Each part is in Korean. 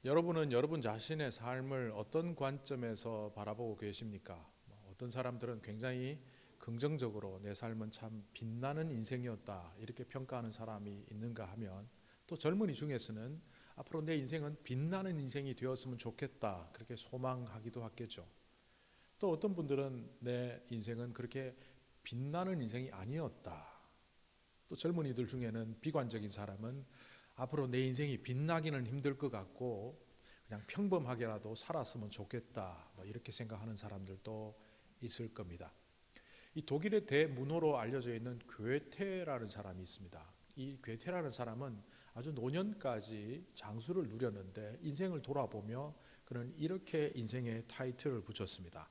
여러분은 여러분 자신의 삶을 어떤 관점에서 바라보고 계십니까? 어떤 사람들은 굉장히 긍정적으로 내 삶은 참 빛나는 인생이었다 이렇게 평가하는 사람이 있는가 하면, 또 젊은이 중에서는 앞으로 내 인생은 빛나는 인생이 되었으면 좋겠다 그렇게 소망하기도 하겠죠. 또 어떤 분들은 내 인생은 그렇게 빛나는 인생이 아니었다. 또 젊은이들 중에는 비관적인 사람은 앞으로 내 인생이 빛나기는 힘들 것 같고 그냥 평범하게라도 살았으면 좋겠다 이렇게 생각하는 사람들도 있을 겁니다. 이 독일의 대문호로 알려져 있는 괴테라는 사람이 있습니다. 이 괴테라는 사람은 아주 노년까지 장수를 누렸는데 인생을 돌아보며 그는 이렇게 인생의 타이틀을 붙였습니다.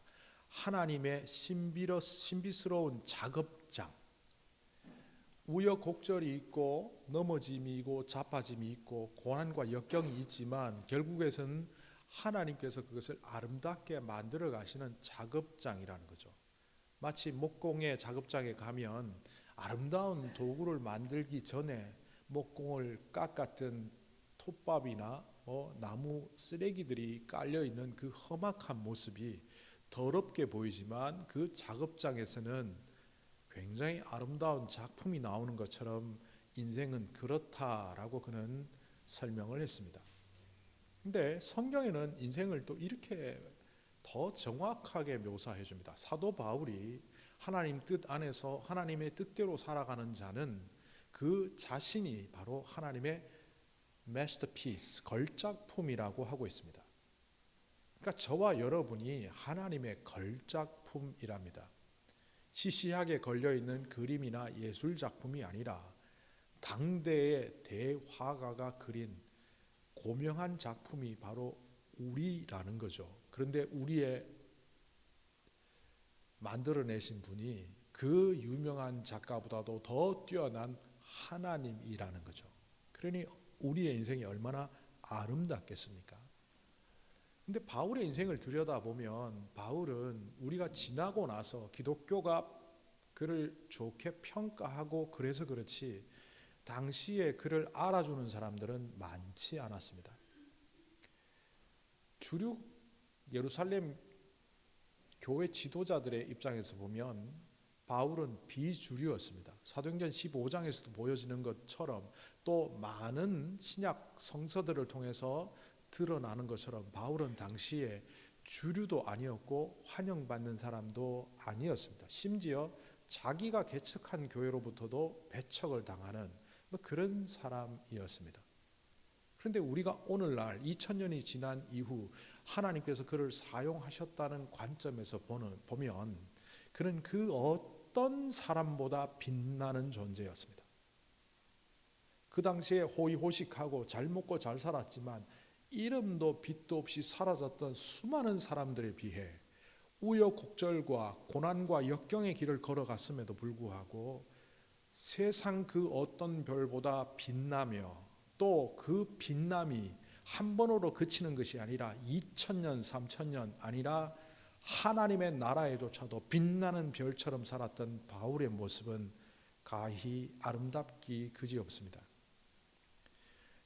하나님의 신비스러운 작업장. 우여곡절이 있고 넘어짐이 있고 자빠짐이 있고 고난과 역경이 있지만 결국에는 하나님께서 그것을 아름답게 만들어 가시는 작업장이라는 거죠. 마치 목공의 작업장에 가면 아름다운 도구를 만들기 전에 목공을 깎았던 톱밥이나 나무 쓰레기들이 깔려 있는 그 험악한 모습이 더럽게 보이지만 그 작업장에서는 굉장히 아름다운 작품이 나오는 것처럼 인생은 그렇다라고 그는 설명을 했습니다. 근데 성경에는 인생을 또 이렇게 더 정확하게 묘사해 줍니다. 사도 바울이 하나님 뜻 안에서 하나님의 뜻대로 살아가는 자는 그 자신이 바로 하나님의 마스터피스, 걸작품이라고 하고 있습니다. 그러니까 저와 여러분이 하나님의 걸작품이랍니다. 시시하게 걸려있는 그림이나 예술작품이 아니라 당대의 대화가가 그린 고명한 작품이 바로 우리라는 거죠. 그런데 우리의 만들어내신 분이 그 유명한 작가보다도 더 뛰어난 하나님이라는 거죠. 그러니 우리의 인생이 얼마나 아름답겠습니까? 근데 바울의 인생을 들여다보면 바울은 우리가 지나고 나서 기독교가 그를 좋게 평가하고 그래서 그렇지 당시에 그를 알아주는 사람들은 많지 않았습니다. 주류 예루살렘 교회 지도자들의 입장에서 보면 바울은 비주류였습니다. 사도행전 15장에서도 보여지는 것처럼 또 많은 신약 성서들을 통해서 드러나는 것처럼 바울은 당시에 주류도 아니었고 환영받는 사람도 아니었습니다. 심지어 자기가 개척한 교회로부터도 배척을 당하는 그런 사람이었습니다. 그런데 우리가 오늘날 2000년이 지난 이후 하나님께서 그를 사용하셨다는 관점에서 보면 그는 그 어떤 사람보다 빛나는 존재였습니다. 그 당시에 호의호식하고 잘 먹고 잘 살았지만 이름도 빛도 없이 사라졌던 수많은 사람들에 비해 우여곡절과 고난과 역경의 길을 걸어갔음에도 불구하고 세상 그 어떤 별보다 빛나며 또 그 빛남이 한 번으로 그치는 것이 아니라 2000년, 3000년 아니라 하나님의 나라에조차도 빛나는 별처럼 살았던 바울의 모습은 가히 아름답기 그지없습니다.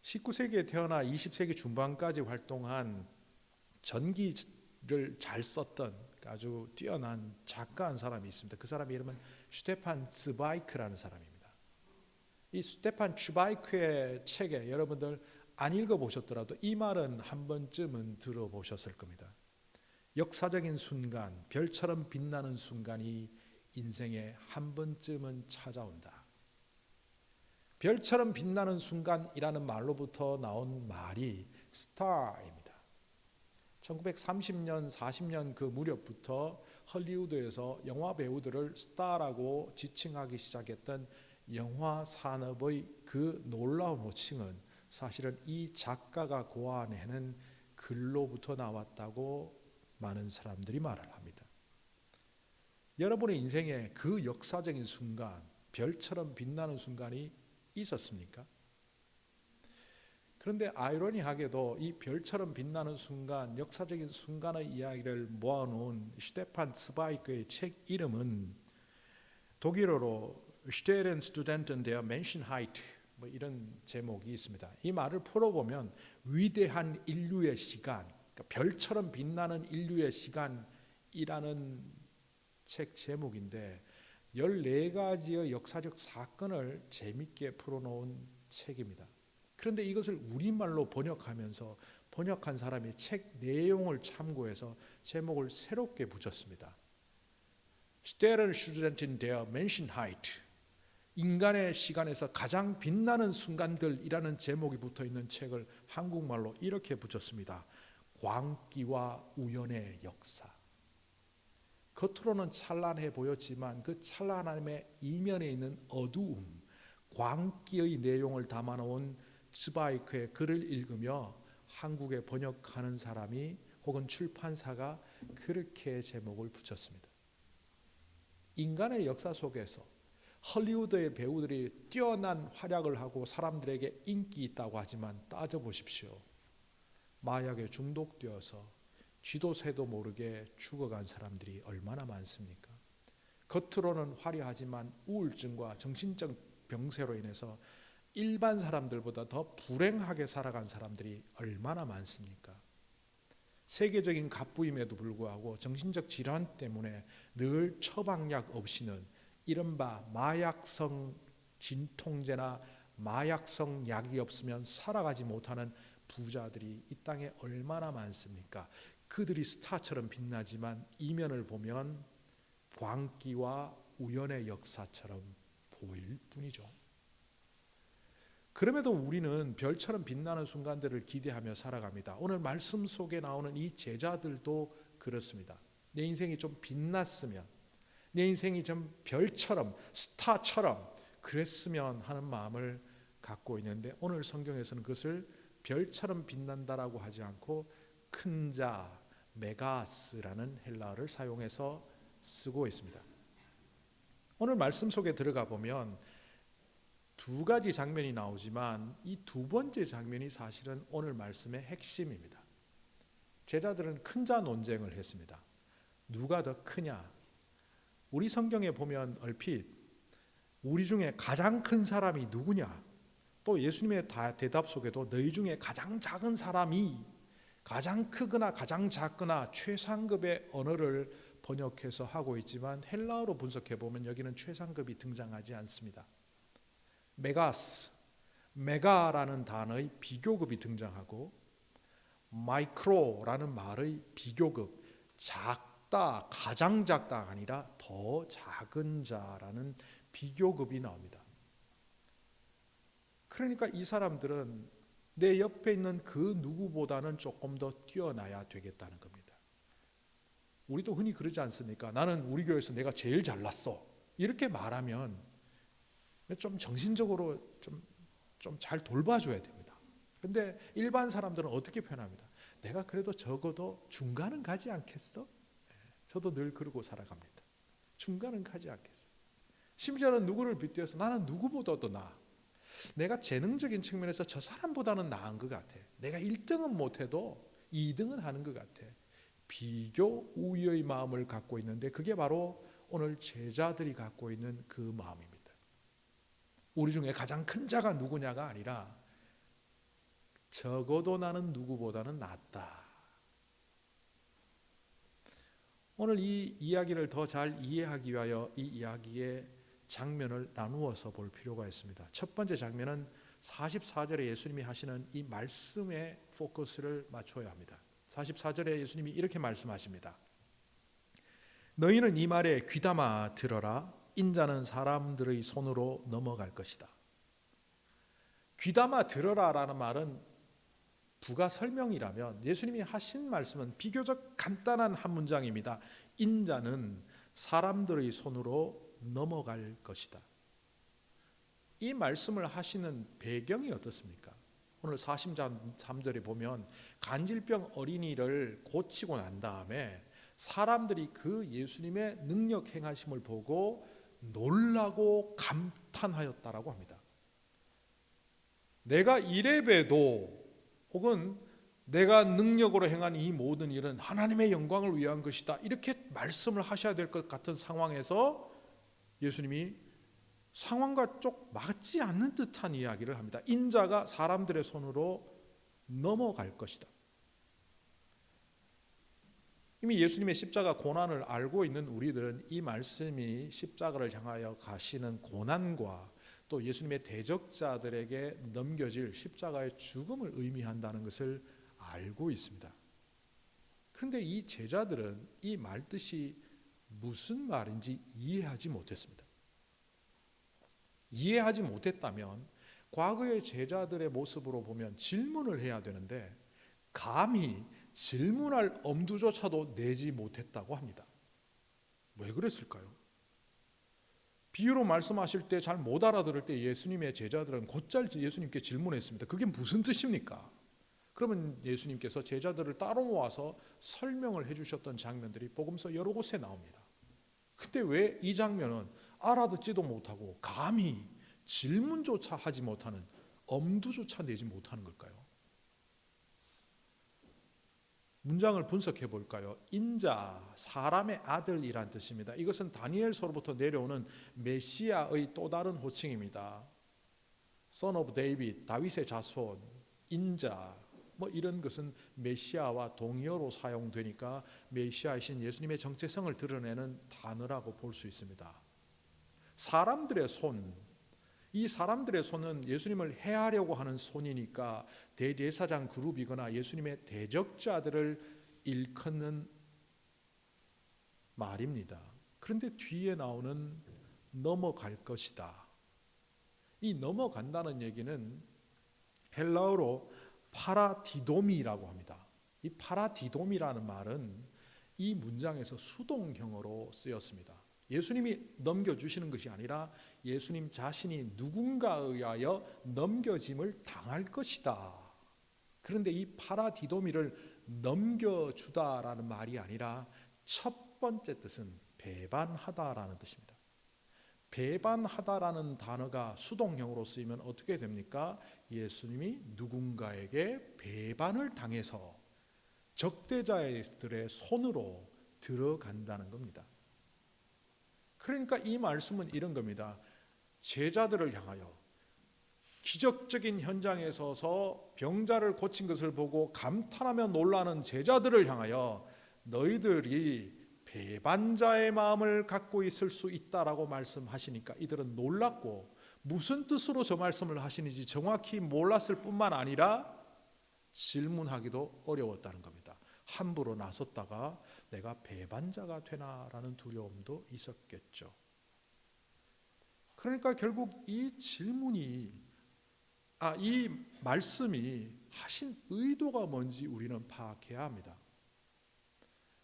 19세기에 태어나 20세기 중반까지 활동한 전기를 잘 썼던 아주 뛰어난 작가 한 사람이 있습니다. 그 사람의 이름은 슈테판 츠바이크라는 사람입니다. 이 슈테판 츠바이크의 책에 여러분들 안 읽어보셨더라도 이 말은 한 번쯤은 들어보셨을 겁니다. 역사적인 순간, 별처럼 빛나는 순간이 인생에 한 번쯤은 찾아온다. 별처럼 빛나는 순간이라는 말로부터 나온 말이 스타입니다. 1930년, 40년 그 무렵부터 헐리우드에서 영화 배우들을 스타라고 지칭하기 시작했던 영화 산업의 그 놀라운 호칭은 사실은 이 작가가 고안해낸 글로부터 나왔다고 많은 사람들이 말을 합니다. 여러분의 인생에 그 역사적인 순간, 별처럼 빛나는 순간이 있었습니까? 그런데 아이러니하게도 이 별처럼 빛나는 순간, 역사적인 순간의 이야기를 모아놓은 슈테판 츠바이크의 책 이름은 독일어로 Stern Studenten der Menschheit 뭐 이런 제목이 있습니다. 이 말을 풀어보면 위대한 인류의 시간, 그러니까 별처럼 빛나는 인류의 시간이라는 책 제목인데 14가지의 역사적 사건을 재밌게 풀어놓은 책입니다. 그런데 이것을 우리말로 번역하면서 번역한 사람이 책 내용을 참고해서 제목을 새롭게 붙였습니다. Sternstunden in der Menschheit, 인간의 시간에서 가장 빛나는 순간들이라는 제목이 붙어있는 책을 한국말로 이렇게 붙였습니다. 광기와 우연의 역사. 겉으로는 찬란해 보였지만 그 찬란함의 이면에 있는 어두움, 광기의 내용을 담아놓은 츠바이크의 글을 읽으며 한국에 번역하는 사람이 혹은 출판사가 그렇게 제목을 붙였습니다. 인간의 역사 속에서 헐리우드의 배우들이 뛰어난 활약을 하고 사람들에게 인기 있다고 하지만 따져보십시오. 마약에 중독되어서 쥐도 새도 모르게 죽어간 사람들이 얼마나 많습니까? 겉으로는 화려하지만 우울증과 정신적 병세로 인해서 일반 사람들보다 더 불행하게 살아간 사람들이 얼마나 많습니까? 세계적인 갑부임에도 불구하고 정신적 질환 때문에 늘 처방약 없이는 이른바 마약성 진통제나 마약성 약이 없으면 살아가지 못하는 부자들이 이 땅에 얼마나 많습니까? 그들이 스타처럼 빛나지만 이면을 보면 광기와 우연의 역사처럼 보일 뿐이죠. 그럼에도 우리는 별처럼 빛나는 순간들을 기대하며 살아갑니다. 오늘 말씀 속에 나오는 이 제자들도 그렇습니다. 내 인생이 좀 빛났으면, 내 인생이 좀 별처럼 스타처럼 그랬으면 하는 마음을 갖고 있는데 오늘 성경에서는 그것을 별처럼 빛난다라고 하지 않고 큰 자, 메가스라는 헬라어를 사용해서 쓰고 있습니다. 오늘 말씀 속에 들어가 보면 두 가지 장면이 나오지만 이 두 번째 장면이 사실은 오늘 말씀의 핵심입니다. 제자들은 큰 자 논쟁을 했습니다. 누가 더 크냐? 우리 성경에 보면 얼핏 우리 중에 가장 큰 사람이 누구냐? 또 예수님의 대답 속에도 너희 중에 가장 작은 사람이 가장 크거나 가장 작거나 최상급의 언어를 번역해서 하고 있지만 헬라어로 분석해 보면 여기는 최상급이 등장하지 않습니다. 메가스, 메가라는 단어의 비교급이 등장하고 마이크로라는 말의 비교급, 작다, 가장 작다가 아니라 더 작은 자라는 비교급이 나옵니다. 그러니까 이 사람들은 내 옆에 있는 그 누구보다는 조금 더 뛰어나야 되겠다는 겁니다. 우리도 흔히 그러지 않습니까? 나는 우리 교회에서 내가 제일 잘났어. 이렇게 말하면 좀 정신적으로 좀 잘 돌봐줘야 됩니다. 근데 일반 사람들은 어떻게 표현합니다? 내가 그래도 적어도 중간은 가지 않겠어? 저도 늘 그러고 살아갑니다. 중간은 가지 않겠어. 심지어는 누구를 빗대어서 나는 누구보다도 나아. 내가 재능적인 측면에서 저 사람보다는 나은 것 같아. 내가 1등은 못해도 2등은 하는 것 같아. 비교 우위의 마음을 갖고 있는데 그게 바로 오늘 제자들이 갖고 있는 그 마음입니다. 우리 중에 가장 큰 자가 누구냐가 아니라 적어도 나는 누구보다는 낫다. 오늘 이 이야기를 더 잘 이해하기 위하여 이 이야기의 장면을 나누어서 볼 필요가 있습니다. 첫 번째 장면은 44절에 예수님이 하시는 이 말씀에 포커스를 맞춰야 합니다. 44절에 예수님이 이렇게 말씀하십니다. 너희는 이 말에 귀담아 들어라. 인자는 사람들의 손으로 넘어갈 것이다. 귀담아 들어라라는 말은 부가 설명이라면 예수님이 하신 말씀은 비교적 간단한 한 문장입니다. 인자는 사람들의 손으로 넘어갈 것이다. 이 말씀을 하시는 배경이 어떻습니까? 오늘 43절에 보면 간질병 어린이를 고치고 난 다음에 사람들이 그 예수님의 능력 행하심을 보고 놀라고 감탄하였다라고 합니다. 내가 이래봬도 혹은 내가 능력으로 행한 이 모든 일은 하나님의 영광을 위한 것이다. 이렇게 말씀을 하셔야 될 것 같은 상황에서 예수님이 상황과 쪽 맞지 않는 듯한 이야기를 합니다. 인자가 사람들의 손으로 넘어갈 것이다. 이미 예수님의 십자가 고난을 알고 있는 우리들은 이 말씀이 십자가를 향하여 가시는 고난과 또 예수님의 대적자들에게 넘겨질 십자가의 죽음을 의미한다는 것을 알고 있습니다. 그런데 이 제자들은 이 말뜻이 무슨 말인지 이해하지 못했습니다. 이해하지 못했다면 과거의 제자들의 모습으로 보면 질문을 해야 되는데 감히 질문할 엄두조차도 내지 못했다고 합니다. 왜 그랬을까요? 비유로 말씀하실 때 잘 못 알아들을 때 예수님의 제자들은 곧잘 예수님께 질문했습니다. 그게 무슨 뜻입니까? 그러면 예수님께서 제자들을 따로 모아서 설명을 해주셨던 장면들이 복음서 여러 곳에 나옵니다. 근데 왜 이 장면은 알아듣지도 못하고 감히 질문조차 하지 못하는, 엄두조차 내지 못하는 걸까요? 문장을 분석해 볼까요? 인자, 사람의 아들이란 뜻입니다. 이것은 다니엘서로부터 내려오는 메시아의 또 다른 호칭입니다. Son of David, 다윗의 자손, 인자, 이런 것은 메시아와 동의어로 사용되니까 메시아이신 예수님의 정체성을 드러내는 단어라고 볼 수 있습니다. 사람들의 손, 이 사람들의 손은 예수님을 해하려고 하는 손이니까 대제사장 그룹이거나 예수님의 대적자들을 일컫는 말입니다. 그런데 뒤에 나오는 넘어갈 것이다. 이 넘어간다는 얘기는 헬라어로 파라디도미라고 합니다. 이 파라디도미라는 말은 이 문장에서 수동형으로 쓰였습니다. 예수님이 넘겨주시는 것이 아니라 예수님 자신이 누군가에 의하여 넘겨짐을 당할 것이다. 그런데 이 파라디도미를 넘겨주다라는 말이 아니라 첫 번째 뜻은 배반하다라는 뜻입니다. 배반하다라는 단어가 수동형으로 쓰이면 어떻게 됩니까? 예수님이 누군가에게 배반을 당해서 적대자들의 손으로 들어간다는 겁니다. 그러니까 이 말씀은 이런 겁니다. 제자들을 향하여 기적적인 현장에 서서 병자를 고친 것을 보고 감탄하며 놀라는 제자들을 향하여 너희들이 배반자의 마음을 갖고 있을 수 있다라고 말씀하시니까 이들은 놀랐고 무슨 뜻으로 저 말씀을 하시는지 정확히 몰랐을 뿐만 아니라 질문하기도 어려웠다는 겁니다. 함부로 나섰다가 내가 배반자가 되나라는 두려움도 있었겠죠. 그러니까 결국 이 질문이 이 말씀이 하신 의도가 뭔지 우리는 파악해야 합니다.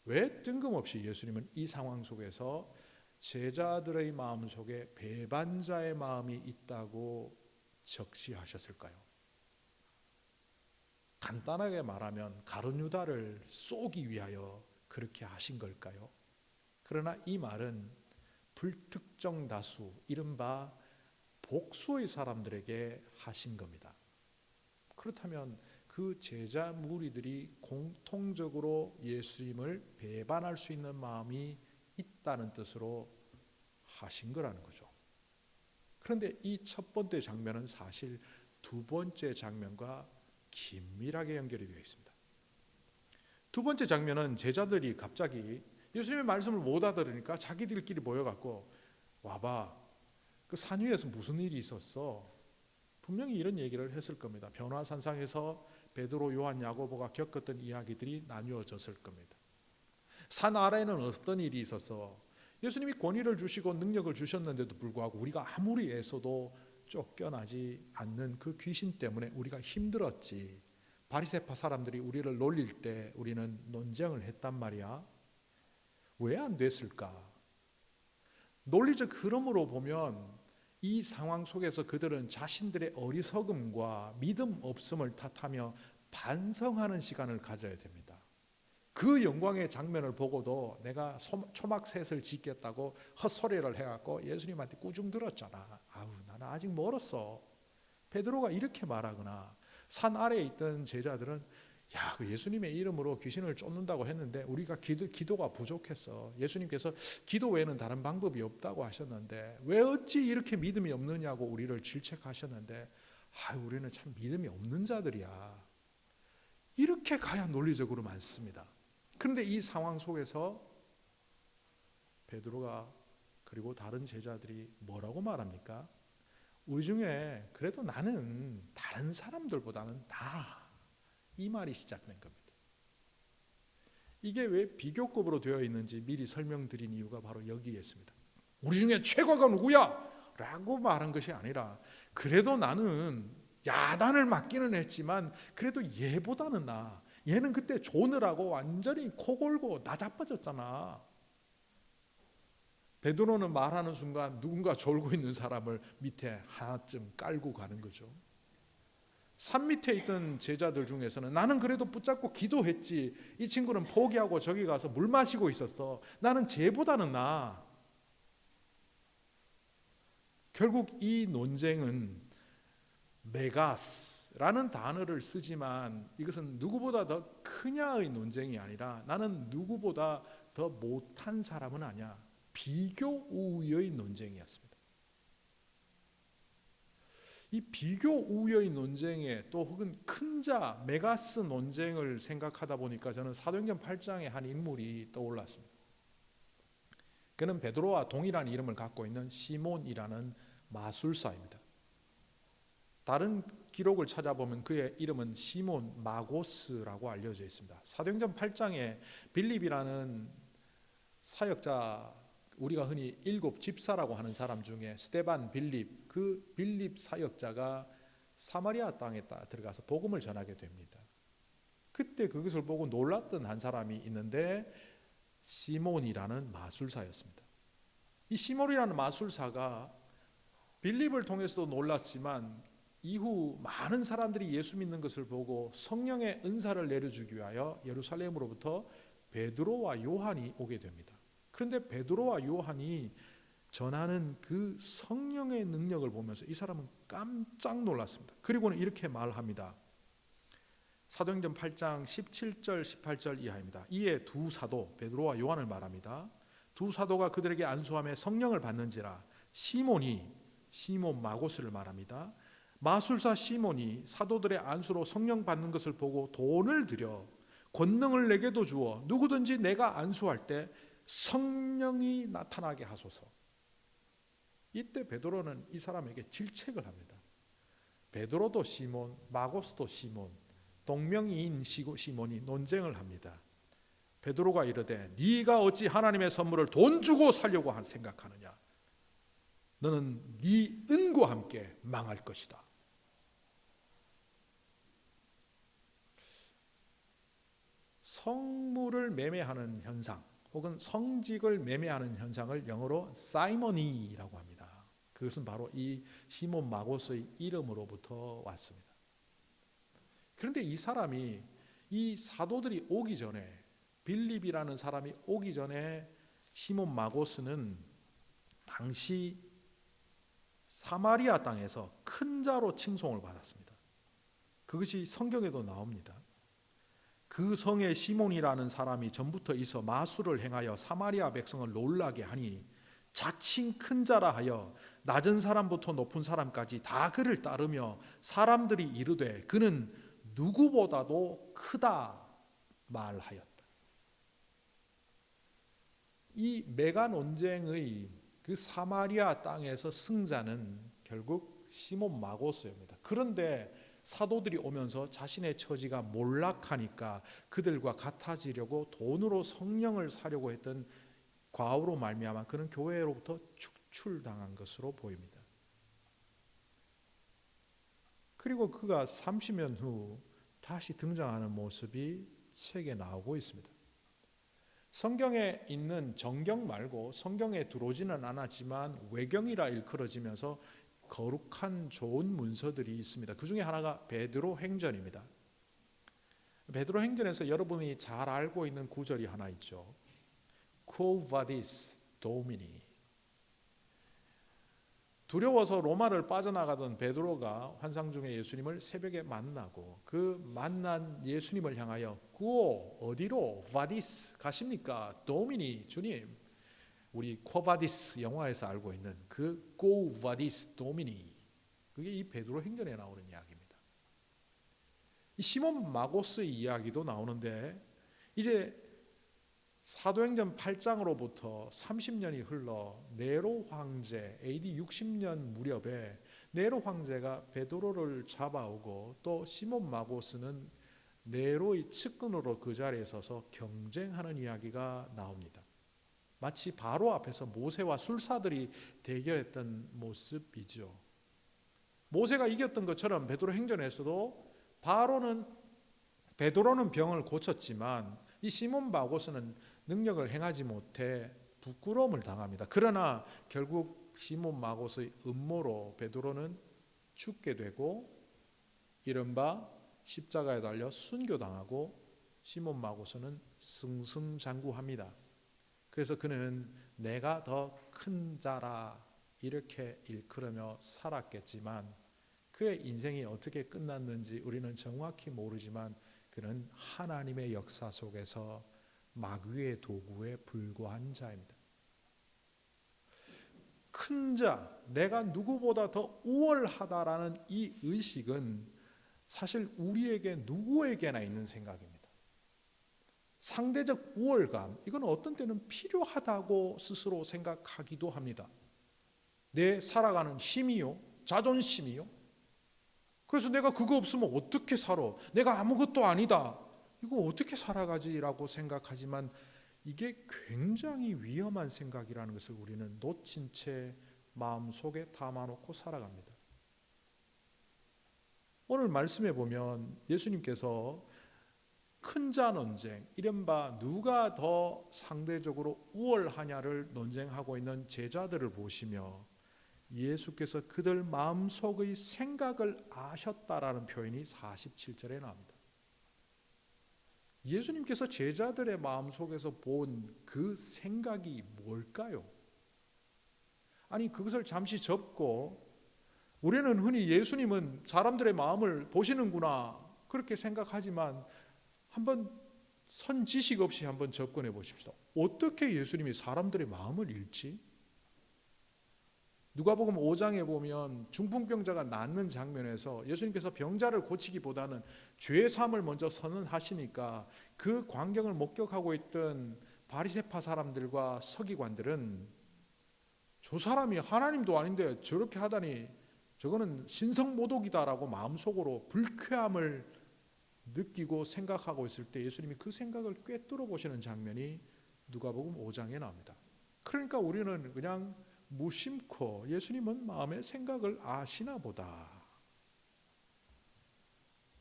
왜 뜬금없이 예수님은 이 상황 속에서 제자들의 마음 속에 배반자의 마음이 있다고 적시하셨을까요? 간단하게 말하면 가룟 유다를 쏘기 위하여 그렇게 하신 걸까요? 그러나 이 말은 불특정 다수, 이른바 복수의 사람들에게 하신 겁니다. 그렇다면 그 제자 무리들이 공통적으로 예수님을 배반할 수 있는 마음이 있다는 뜻으로 하신 거라는 거죠. 그런데 이 첫 번째 장면은 사실 두 번째 장면과 긴밀하게 연결이 되어 있습니다. 두 번째 장면은 제자들이 갑자기 예수님의 말씀을 못 알아들으니까 자기들끼리 모여갖고 와봐, 그 산 위에서 무슨 일이 있었어? 분명히 이런 얘기를 했을 겁니다. 변화산상에서 베드로, 요한, 야고보가 겪었던 이야기들이 나뉘어졌을 겁니다. 산 아래에는 어떤 일이 있어서 예수님이 권위를 주시고 능력을 주셨는데도 불구하고 우리가 아무리 애써도 쫓겨나지 않는 그 귀신 때문에 우리가 힘들었지. 바리새파 사람들이 우리를 놀릴 때 우리는 논쟁을 했단 말이야. 왜 안 됐을까? 논리적 흐름으로 보면 이 상황 속에서 그들은 자신들의 어리석음과 믿음 없음을 탓하며 반성하는 시간을 가져야 됩니다. 그 영광의 장면을 보고도 내가 초막셋을 짓겠다고 헛소리를 해갖고 예수님한테 꾸중 들었잖아. 나는 아직 멀었어. 베드로가 이렇게 말하거나 산 아래에 있던 제자들은 야, 그 예수님의 이름으로 귀신을 쫓는다고 했는데 우리가 기도가 부족했어. 예수님께서 기도 외에는 다른 방법이 없다고 하셨는데 왜 어찌 이렇게 믿음이 없느냐고 우리를 질책하셨는데, 우리는 참 믿음이 없는 자들이야. 이렇게 가야 논리적으로 많습니다. 그런데 이 상황 속에서 베드로가 그리고 다른 제자들이 뭐라고 말합니까? 우리 중에 그래도 나는 다른 사람들보다는 나, 이 말이 시작된 겁니다. 이게 왜 비교급으로 되어 있는지 미리 설명드린 이유가 바로 여기에 있습니다. 우리 중에 최고가 누구야? 라고 말한 것이 아니라 그래도 나는 야단을 맞기는 했지만 그래도 얘보다는 나. 얘는 그때 조느라고 완전히 코 골고 나자빠졌잖아. 베드로는 말하는 순간 누군가 졸고 있는 사람을 밑에 하나쯤 깔고 가는 거죠. 산 밑에 있던 제자들 중에서는 나는 그래도 붙잡고 기도했지, 이 친구는 포기하고 저기 가서 물 마시고 있었어, 나는 쟤보다는 나아. 결국 이 논쟁은 메가스라는 단어를 쓰지만 이것은 누구보다 더 크냐의 논쟁이 아니라 나는 누구보다 더 못한 사람은 아니야, 비교 우위의 논쟁이었습니다. 이 비교 우위의 논쟁에 또 혹은 큰 자 메가스 논쟁을 생각하다 보니까 저는 사도행전 8장의 한 인물이 떠올랐습니다. 그는 베드로와 동일한 이름을 갖고 있는 시몬이라는 마술사입니다. 다른 기록을 찾아보면 그의 이름은 시몬 마고스라고 알려져 있습니다. 사도행전 8장에 빌립이라는 사역자, 우리가 흔히 일곱 집사라고 하는 사람 중에 스데반, 빌립, 그 빌립 사역자가 사마리아 땅에 들어가서 복음을 전하게 됩니다. 그때 그것을 보고 놀랐던 한 사람이 있는데 시몬이라는 마술사였습니다. 이 시몬이라는 마술사가 빌립을 통해서도 놀랐지만 이후 많은 사람들이 예수 믿는 것을 보고 성령의 은사를 내려주기 위하여 예루살렘으로부터 베드로와 요한이 오게 됩니다. 그런데 베드로와 요한이 전하는 그 성령의 능력을 보면서 이 사람은 깜짝 놀랐습니다. 그리고는 이렇게 말합니다. 사도행전 8장 17절 18절 이하입니다. 이에 두 사도 베드로와 요한을 말합니다. 두 사도가 그들에게 안수함에 성령을 받는지라 시몬이 시몬 마고스를 말합니다. 마술사 시몬이 사도들의 안수로 성령 받는 것을 보고 돈을 들여 권능을 내게도 주어 누구든지 내가 안수할 때 성령이 나타나게 하소서. 이때 베드로는 이 사람에게 질책을 합니다. 베드로도 시몬, 마고스도 시몬, 동명이인 시몬이 논쟁을 합니다. 베드로가 이르되 네가 어찌 하나님의 선물을 돈 주고 살려고 생각하느냐? 너는 네 은과 함께 망할 것이다. 성물을 매매하는 현상 혹은 성직을 매매하는 현상을 영어로 사이머니라고 합니다. 그것은 바로 이 시몬 마고스의 이름으로부터 왔습니다. 그런데 이 사람이 이 사도들이 오기 전에, 빌립이라는 사람이 오기 전에 시몬 마고스는 당시 사마리아 땅에서 큰 자로 칭송을 받았습니다. 그것이 성경에도 나옵니다. 그 성에 시몬이라는 사람이 전부터 있어 마술을 행하여 사마리아 백성을 놀라게 하니 자칭 큰 자라 하여 낮은 사람부터 높은 사람까지 다 그를 따르며 사람들이 이르되 그는 누구보다도 크다 말하였다. 이 메가 논쟁의 그 사마리아 땅에서 승자는 결국 시몬 마고스입니다. 그런데 사도들이 오면서 자신의 처지가 몰락하니까 그들과 같아지려고 돈으로 성령을 사려고 했던 과오로 말미암아 그는 교회로부터 축출당한 것으로 보입니다. 그리고 그가 30년 후 다시 등장하는 모습이 책에 나오고 있습니다. 성경에 있는 정경 말고 성경에 들어오지는 않았지만 외경이라 일컬어지면서 거룩한 좋은 문서들이 있습니다. 그 중에 하나가 베드로 행전입니다. 베드로 행전에서 여러분이 잘 알고 있는 구절이 하나 있죠. Quo vadis Domini. 두려워서 로마를 빠져나가던 베드로가 환상 중에 예수님을 새벽에 만나고 그 만난 예수님을 향하여 구오 어디로 바디스 가십니까? 도미니 주님. 우리 코바디스 영화에서 알고 있는 그 고 바디스 도미니, 그게 이 베드로 행전에 나오는 이야기입니다. 이 시몬 마고스의 이야기도 나오는데 이제 사도행전 8장으로부터 30년이 흘러 네로 황제 AD 60년 무렵에 네로 황제가 베드로를 잡아오고 또 시몬 마고스는 네로의 측근으로 그 자리에 서서 경쟁하는 이야기가 나옵니다. 마치 바로 앞에서 모세와 술사들이 대결했던 모습이죠. 모세가 이겼던 것처럼 베드로 행전에서도 베드로는 병을 고쳤지만 이 시몬 마고스는 능력을 행하지 못해 부끄러움을 당합니다. 그러나 결국 시몬 마고스의 음모로 베드로는 죽게 되고 이른바 십자가에 달려 순교당하고 시몬 마고스는 승승장구합니다. 그래서 그는 내가 더 큰 자라 이렇게 일컬으며 살았겠지만 그의 인생이 어떻게 끝났는지 우리는 정확히 모르지만 그는 하나님의 역사 속에서 마귀의 도구에 불과한 자입니다. 큰 자, 내가 누구보다 더 우월하다라는 이 의식은 사실 우리에게 누구에게나 있는 생각입니다. 상대적 우월감, 이건 어떤 때는 필요하다고 스스로 생각하기도 합니다. 내 살아가는 힘이요, 자존심이요. 그래서 내가 그거 없으면 어떻게 살아? 내가 아무것도 아니다. 이거 어떻게 살아가지라고 생각하지만 이게 굉장히 위험한 생각이라는 것을 우리는 놓친 채 마음속에 담아놓고 살아갑니다. 오늘 말씀에 보면 예수님께서 큰 자 논쟁, 이른바 누가 더 상대적으로 우월하냐를 논쟁하고 있는 제자들을 보시며 예수께서 그들 마음속의 생각을 아셨다라는 표현이 47절에 나옵니다. 예수님께서 제자들의 마음속에서 본 그 생각이 뭘까요? 아니 그것을 잠시 접고 우리는 흔히 예수님은 사람들의 마음을 보시는구나 그렇게 생각하지만 한번 선지식 없이 한번 접근해 보십시오. 어떻게 예수님이 사람들의 마음을 읽지? 누가복음 5장에 보면 중풍병자가 낫는 장면에서 예수님께서 병자를 고치기보다는 죄 사함을 먼저 선언하시니까 그 광경을 목격하고 있던 바리새파 사람들과 서기관들은 저 사람이 하나님도 아닌데 저렇게 하다니 저거는 신성모독이다라고 마음속으로 불쾌함을 느끼고 생각하고 있을 때 예수님이 그 생각을 꿰뚫어 보시는 장면이 누가복음 5장에 나옵니다. 그러니까 우리는 그냥 무심코 예수님은 마음의 생각을 아시나 보다.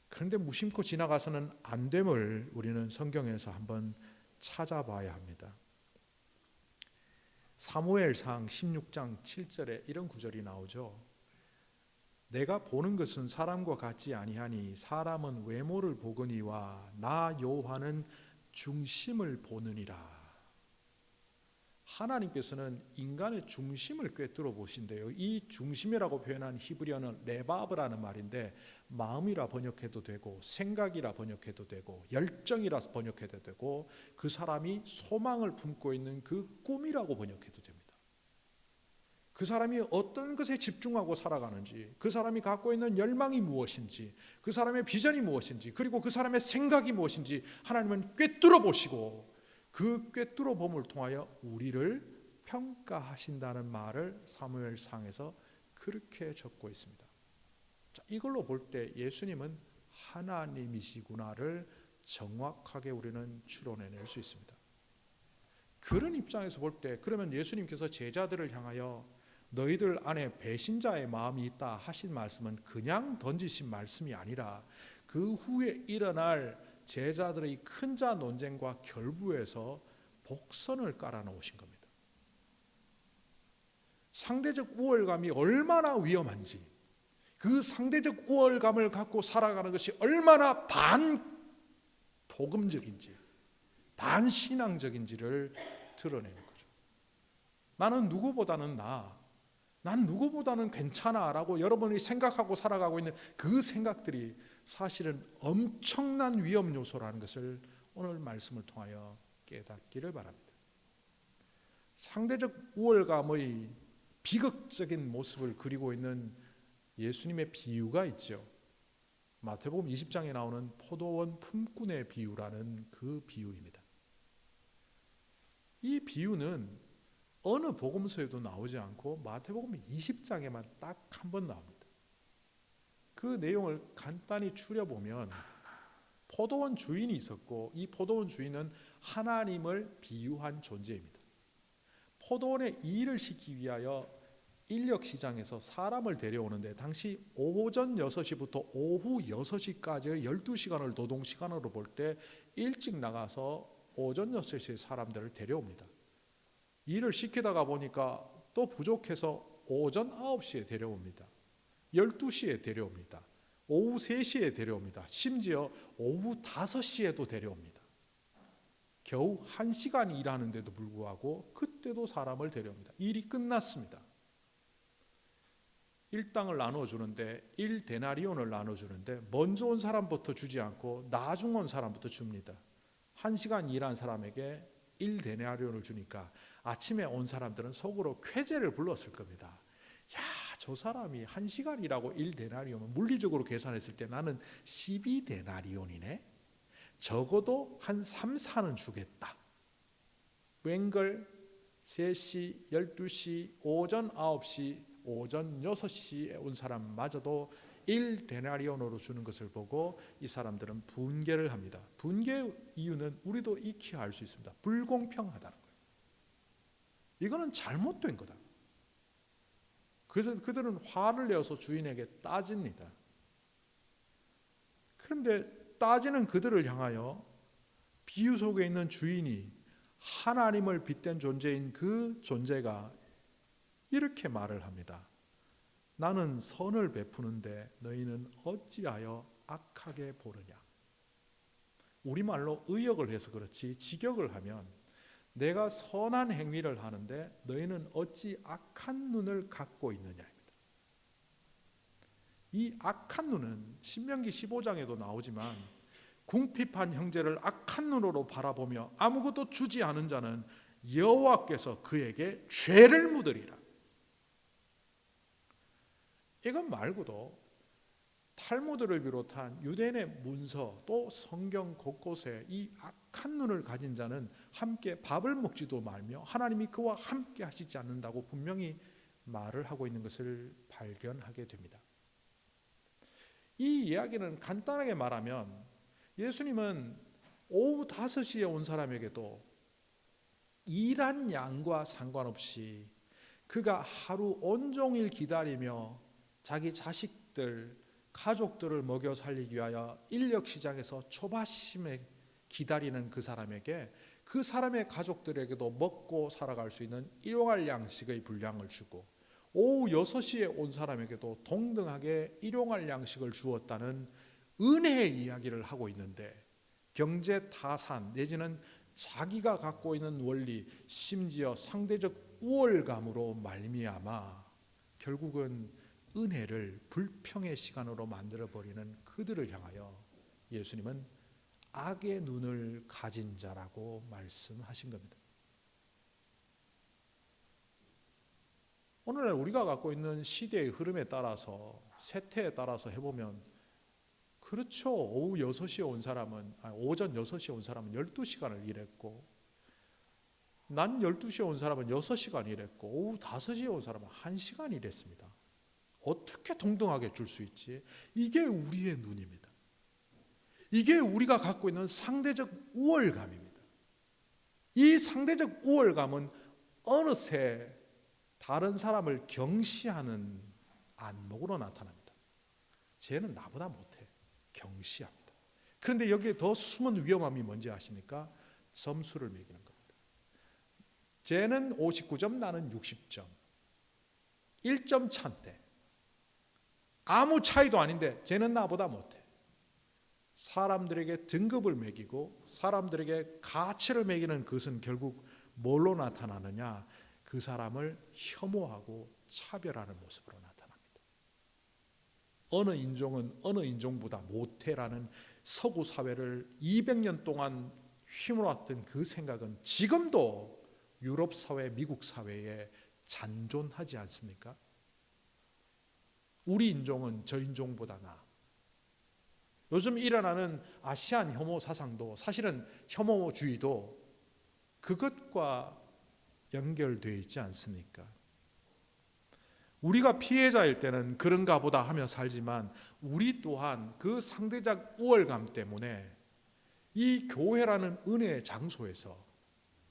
그런데 무심코 지나가서는 안 됨을 우리는 성경에서 한번 찾아봐야 합니다. 사무엘상 16장 7절에 이런 구절이 나오죠. 내가 보는 것은 사람과 같지 아니하니 사람은 외모를 보거니와 나 여호와는 중심을 보느니라. 하나님께서는 인간의 중심을 꿰뚫어 보신대요. 이 중심이라고 표현한 히브리어는 레바브라는 말인데 마음이라 번역해도 되고 생각이라 번역해도 되고 열정이라 번역해도 되고 그 사람이 소망을 품고 있는 그 꿈이라고 번역해도 됩니다. 그 사람이 어떤 것에 집중하고 살아가는지, 그 사람이 갖고 있는 열망이 무엇인지, 그 사람의 비전이 무엇인지, 그리고 그 사람의 생각이 무엇인지 하나님은 꿰뚫어 보시고 그 꿰뚫어 봄을 통하여 우리를 평가하신다는 말을 사무엘상에서 그렇게 적고 있습니다. 자, 이걸로 볼 때 예수님은 하나님이시구나를 정확하게 우리는 추론해낼 수 있습니다. 그런 입장에서 볼 때 그러면 예수님께서 제자들을 향하여 너희들 안에 배신자의 마음이 있다 하신 말씀은 그냥 던지신 말씀이 아니라 그 후에 일어날 제자들의 큰 자 논쟁과 결부에서 복선을 깔아놓으신 겁니다. 상대적 우월감이 얼마나 위험한지, 그 상대적 우월감을 갖고 살아가는 것이 얼마나 반복음적인지, 반신앙적인지를 드러내는 거죠. 나는 누구보다는 난 누구보다는 괜찮아라고 여러분이 생각하고 살아가고 있는 그 생각들이 사실은 엄청난 위험 요소라는 것을 오늘 말씀을 통하여 깨닫기를 바랍니다. 상대적 우월감의 비극적인 모습을 그리고 있는 예수님의 비유가 있죠. 마태복음 20장에 나오는 포도원 품꾼의 비유라는 그 비유입니다. 이 비유는 어느 복음서에도 나오지 않고 마태복음 20장에만 딱 한 번 나옵니다. 그 내용을 간단히 추려보면 포도원 주인이 있었고 이 포도원 주인은 하나님을 비유한 존재입니다. 포도원에 일을 시키기 위하여 인력시장에서 사람을 데려오는데 당시 오전 6시부터 오후 6시까지의 12시간을 노동시간으로 볼 때 일찍 나가서 오전 6시에 사람들을 데려옵니다. 일을 시키다가 보니까 또 부족해서 오전 9시에 데려옵니다. 12시에 데려옵니다. 오후 3시에 데려옵니다. 심지어 오후 5시에도 데려옵니다. 겨우 1시간 일하는데도 불구하고 그때도 사람을 데려옵니다. 일이 끝났습니다. 일당을 나눠주는데 1데나리온을 나눠주는데 먼저 온 사람부터 주지 않고 나중 온 사람부터 줍니다. 1시간 일한 사람에게 1데나리온을 주니까 아침에 온 사람들은 속으로 쾌재를 불렀을 겁니다. 야, 저 사람이 1시간 일하고 1데나리온은 물리적으로 계산했을 때 나는 12데나리온이네. 적어도 한 3, 4는 주겠다. 웬걸 3시, 12시, 오전 9시, 오전 6시에 온 사람마저도 1데나리온으로 주는 것을 보고 이 사람들은 분개를 합니다. 분개 이유는 우리도 익히 알 수 있습니다. 불공평하다는 거예요. 이거는 잘못된 거다. 그래서 그들은 화를 내어서 주인에게 따집니다. 그런데 따지는 그들을 향하여 비유 속에 있는 주인이 하나님을 빗댄 존재인 그 존재가 이렇게 말을 합니다. 나는 선을 베푸는데 너희는 어찌하여 악하게 보느냐. 우리말로 의역을 해서 그렇지 직역을 하면 내가 선한 행위를 하는데 너희는 어찌 악한 눈을 갖고 있느냐입니다. 이 악한 눈은 신명기 15장에도 나오지만 궁핍한 형제를 악한 눈으로 바라보며 아무것도 주지 않은 자는 여호와께서 그에게 죄를 묻으리라. 이것 말고도 탈무드를 비롯한 유대인의 문서 또 성경 곳곳에 이 악한 눈을 가진 자는 함께 밥을 먹지도 말며 하나님이 그와 함께 하시지 않는다고 분명히 말을 하고 있는 것을 발견하게 됩니다. 이 이야기는 간단하게 말하면 예수님은 오후 5시에 온 사람에게도 일한 양과 상관없이 그가 하루 온종일 기다리며 자기 자식들, 가족들을 먹여 살리기 위하여 인력시장에서 초바심에 기다리는 그 사람에게 그 사람의 가족들에게도 먹고 살아갈 수 있는 일용할 양식의 분량을 주고 오후 6시에 온 사람에게도 동등하게 일용할 양식을 주었다는 은혜의 이야기를 하고 있는데 경제 타산 내지는 자기가 갖고 있는 원리 심지어 상대적 우월감으로 말미암아 결국은 은혜를 불평의 시간으로 만들어버리는 그들을 향하여 예수님은 악의 눈을 가진 자라고 말씀하신 겁니다. 오늘날 우리가 갖고 있는 시대의 흐름에 따라서 세태에 따라서 해보면 그렇죠. 오후 6시에 온 사람은 오전 6시에 온 사람은 12시간을 일했고 낮 12시에 온 사람은 6시간 일했고 오후 5시에 온 사람은 1시간 일했습니다. 어떻게 동등하게 줄 수 있지? 이게 우리의 눈입니다. 이게 우리가 갖고 있는 상대적 우월감입니다. 이 상대적 우월감은 어느새 다른 사람을 경시하는 안목으로 나타납니다. 쟤는 나보다 못해. 경시합니다. 그런데 여기에 더 숨은 위험함이 뭔지 아십니까? 점수를 매기는 겁니다. 쟤는 59점, 나는 60점. 1점 차인데 아무 차이도 아닌데 쟤는 나보다 못해. 사람들에게 등급을 매기고 사람들에게 가치를 매기는 것은 결국 뭘로 나타나느냐? 그 사람을 혐오하고 차별하는 모습으로 나타납니다. 어느 인종은 어느 인종보다 못해라는 서구 사회를 200년 동안 휘몰았던 그 생각은 지금도 유럽 사회, 미국 사회에 잔존하지 않습니까? 우리 인종은 저 인종보다 나아. 요즘 일어나는 아시안 혐오 사상도 사실은 혐오주의도 그것과 연결되어 있지 않습니까? 우리가 피해자일 때는 그런가 보다 하며 살지만 우리 또한 그 상대적 우월감 때문에 이 교회라는 은혜의 장소에서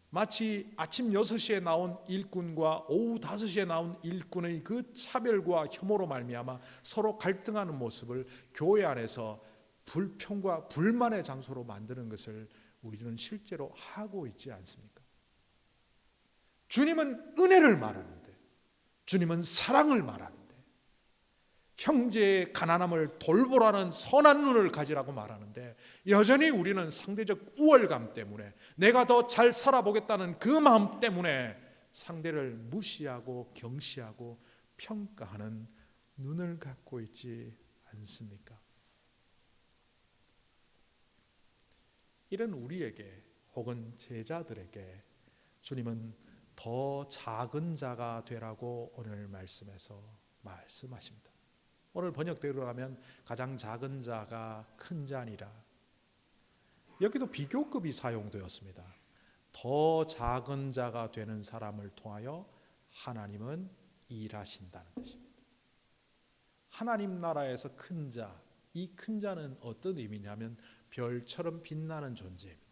마치 아침 6시에 나온 일꾼과 오후 5시에 나온 일꾼의 그 차별과 혐오로 말미암아 서로 갈등하는 모습을 교회 안에서 불평과 불만의 장소로 만드는 것을 우리는 실제로 하고 있지 않습니까? 주님은 은혜를 말하는데, 주님은 사랑을 말하는데, 형제의 가난함을 돌보라는 선한 눈을 가지라고 말하는데, 여전히 우리는 상대적 우월감 때문에, 내가 더 잘 살아보겠다는 그 마음 때문에 상대를 무시하고 경시하고 평가하는 눈을 갖고 있지 않습니까? 이런 우리에게 혹은 제자들에게 주님은 더 작은 자가 되라고 오늘 말씀에서 말씀하십니다. 오늘 번역대로 하면 가장 작은 자가 큰 자니라. 여기도 비교급이 사용되었습니다. 더 작은 자가 되는 사람을 통하여 하나님은 일하신다는 뜻입니다. 하나님 나라에서 큰 자, 이 큰 자는 어떤 의미냐면 별처럼 빛나는 존재입니다.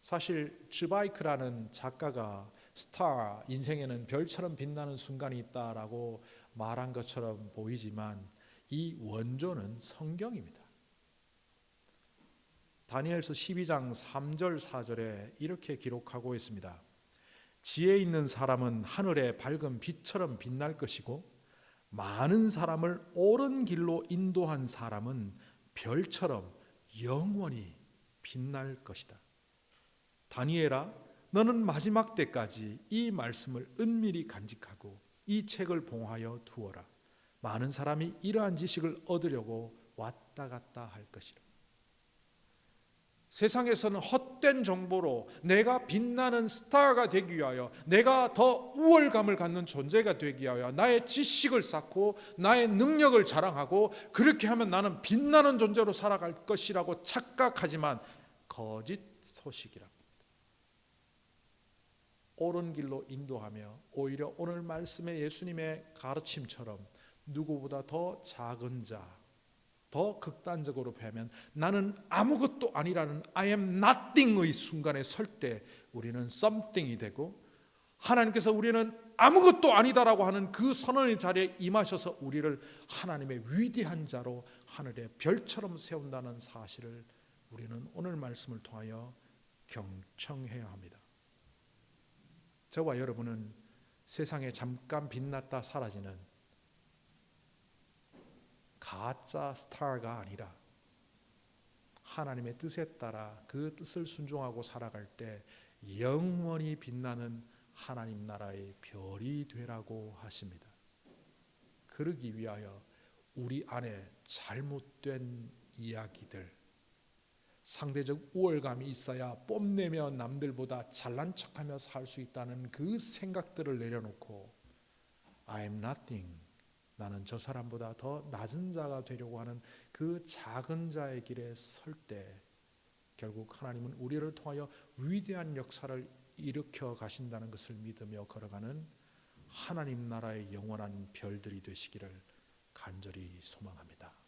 사실 즈바이크라는 작가가 스타, 인생에는 별처럼 빛나는 순간이 있다라고 말한 것처럼 보이지만 이 원조는 성경입니다. 다니엘서 12장 3절 4절에 이렇게 기록하고 있습니다. 지혜 있는 사람은 하늘의 밝은 빛처럼 빛날 것이고 많은 사람을 옳은 길로 인도한 사람은 별처럼 영원히 빛날 것이다. 다니엘아, 너는 마지막 때까지 이 말씀을 은밀히 간직하고 이 책을 봉하여 두어라. 많은 사람이 이러한 지식을 얻으려고 왔다 갔다 할 것이라. 세상에서는 헛된 정보로 내가 빛나는 스타가 되기 위하여, 내가 더 우월감을 갖는 존재가 되기 위하여 나의 지식을 쌓고 나의 능력을 자랑하고 그렇게 하면 나는 빛나는 존재로 살아갈 것이라고 착각하지만 거짓 소식이랍니다. 옳은 길로 인도하며 오히려 오늘 말씀의 예수님의 가르침처럼 누구보다 더 작은 자, 더 극단적으로 표현하면 나는 아무것도 아니라는 I am nothing의 순간에 설 때 우리는 something이 되고, 하나님께서 우리는 아무것도 아니다라고 하는 그 선언의 자리에 임하셔서 우리를 하나님의 위대한 자로 하늘의 별처럼 세운다는 사실을 우리는 오늘 말씀을 통하여 경청해야 합니다. 저와 여러분은 세상에 잠깐 빛났다 사라지는 가짜 스타가 아니라 하나님의 뜻에 따라 그 뜻을 순종하고 살아갈 때 영원히 빛나는 하나님 나라의 별이 되라고 하십니다. 그러기 위하여 우리 안에 잘못된 이야기들, 상대적 우월감이 있어야 뽐내며 남들보다 잘난 척하며 살 수 있다는 그 생각들을 내려놓고 I am nothing, 나는 저 사람보다 더 낮은 자가 되려고 하는 그 작은 자의 길에 설 때 결국 하나님은 우리를 통하여 위대한 역사를 일으켜 가신다는 것을 믿으며 걸어가는 하나님 나라의 영원한 별들이 되시기를 간절히 소망합니다.